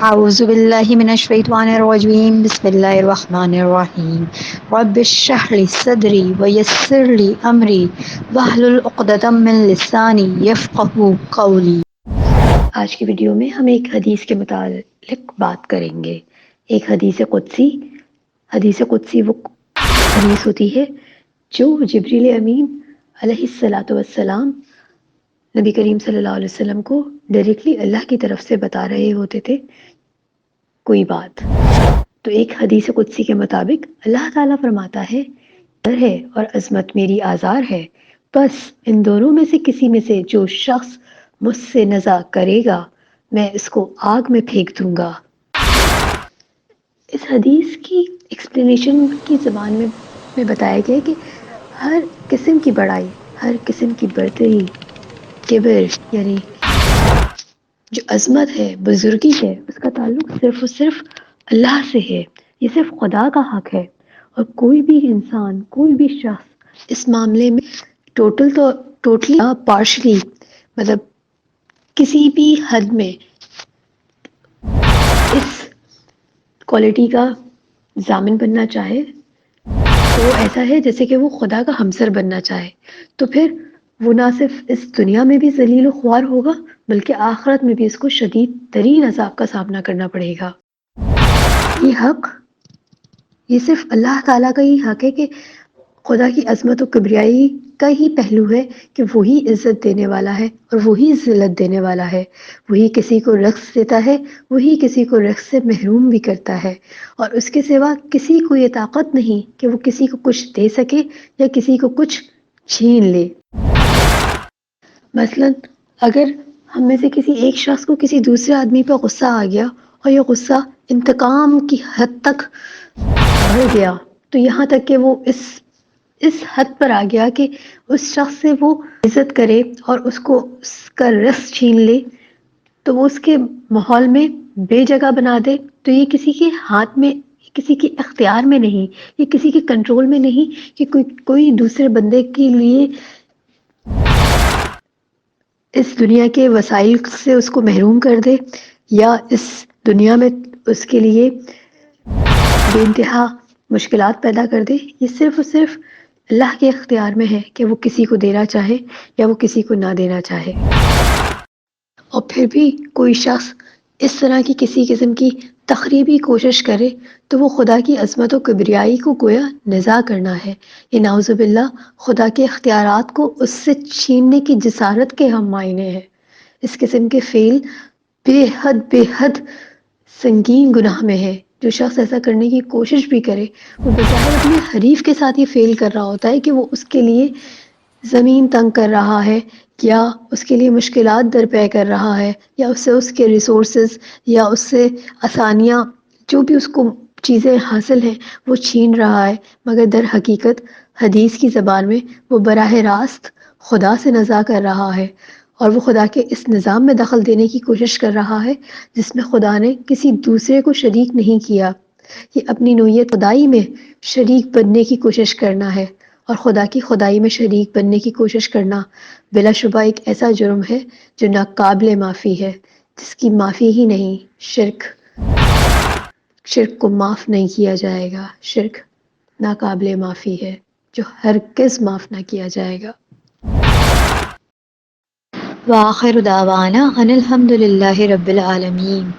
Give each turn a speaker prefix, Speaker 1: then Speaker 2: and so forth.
Speaker 1: اعوذ باللہ من الشیطان الرجیم بسم اللہ الرحمن الرحیم رب اشرح لی صدری ویسر لی امری واحلل عقدۃ من لسانی یفقہوا قولی۔ آج کی ویڈیو میں ہم ایک حدیث کے متعلق بات کریں گے۔ ایک حدیث قدسی وہ حدیث ہوتی ہے جو جبریل امین علیہ السلام نبی کریم صلی اللہ علیہ وسلم کو ڈائریکٹلی اللہ کی طرف سے بتا رہے ہوتے تھے کوئی بات۔ تو ایک حدیث قدسی کے مطابق اللہ تعالیٰ فرماتا ہے ڈر ہے اور عظمت میری آزار ہے، بس ان دونوں میں سے کسی میں سے جو شخص مجھ سے نزاع کرے گا میں اس کو آگ میں پھینک دوں گا۔ اس حدیث کی ایکسپلینیشن کی زبان میں بتایا گیا کہ ہر قسم کی بڑائی، ہر قسم کی برتری، کبر یعنی جو عظمت ہے، بزرگی ہے، اس کا تعلق صرف اور صرف اللہ سے ہے۔ یہ صرف خدا کا حق ہے، اور کوئی بھی انسان، کوئی بھی شخص اس معاملے میں ٹوٹلی پارشلی مطلب کسی بھی حد میں اس کوالٹی کا ضامن بننا چاہے تو وہ ایسا ہے جیسے کہ وہ خدا کا ہمسر بننا چاہے، تو پھر وہ نہ صرف اس دنیا میں بھی ذلیل و خوار ہوگا بلکہ آخرت میں بھی اس کو شدید ترین عذاب کا سامنا کرنا پڑے گا۔ یہ صرف اللہ تعالیٰ کا ہی حق ہے کہ خدا کی عظمت و کبریائی کا ہی پہلو ہے کہ وہی عزت دینے والا ہے اور وہی ذلت دینے والا ہے، وہی کسی کو رزق دیتا ہے، وہی کسی کو رزق سے محروم بھی کرتا ہے، اور اس کے سوا کسی کو یہ طاقت نہیں کہ وہ کسی کو کچھ دے سکے یا کسی کو کچھ چھین لے۔ مثلا اگر ہم میں سے کسی ایک شخص کو کسی دوسرے آدمی پہ غصہ آ گیا اور یہ غصہ انتقام کی حد تک بڑھ گیا، تو یہاں تک کہ وہ اس حد پر آ گیا کہ اس شخص سے وہ عزت کرے اور اس کو اس کا رزق چھین لے، تو وہ اس کے ماحول میں بے جگہ بنا دے، تو یہ کسی کے ہاتھ میں، کسی کے اختیار میں نہیں، یہ کسی کے کنٹرول میں نہیں کہ کوئی دوسرے بندے کے لیے اس دنیا کے وسائل سے اس کو محروم کر دے یا اس دنیا میں اس کے لیے بے انتہا مشکلات پیدا کر دے۔ یہ صرف اور صرف اللہ کے اختیار میں ہے کہ وہ کسی کو دینا چاہے یا وہ کسی کو نہ دینا چاہے۔ اور پھر بھی کوئی شخص اس طرح کی کسی قسم کی تخریبی کوشش کرے تو وہ خدا کی عظمت و کبریائی کو گویا نزاع کرنا ہے۔ یہ نعوذ باللہ خدا کے اختیارات کو اس سے چھیننے کی جسارت کے ہم معنی ہیں۔ اس قسم کے فعل بے حد سنگین گناہ میں ہے۔ جو شخص ایسا کرنے کی کوشش بھی کرے وہ بظاہر اپنے حریف کے ساتھ ہی فیل کر رہا ہوتا ہے کہ وہ اس کے لیے زمین تنگ کر رہا ہے یا اس کے لیے مشکلات درپے کر رہا ہے یا اس سے اس کے ریسورسز یا اس سے آسانیاں جو بھی اس کو چیزیں حاصل ہیں وہ چھین رہا ہے، مگر در حقیقت حدیث کی زبان میں وہ براہ راست خدا سے نزاع کر رہا ہے، اور وہ خدا کے اس نظام میں دخل دینے کی کوشش کر رہا ہے جس میں خدا نے کسی دوسرے کو شریک نہیں کیا۔ یہ اپنی نوعیت خدائی میں شریک بننے کی کوشش کرنا ہے، اور خدا کی خدائی میں شریک بننے کی کوشش کرنا بلا شبہ ایک ایسا جرم ہے جو ناقابل معافی ہے، جس کی معافی ہی نہیں۔ شرک کو معاف نہیں کیا جائے گا۔ شرک ناقابل معافی ہے جو ہرگز معاف نہ کیا جائے گا۔ وآخر دعوانا ان الحمد للہ رب العالمین۔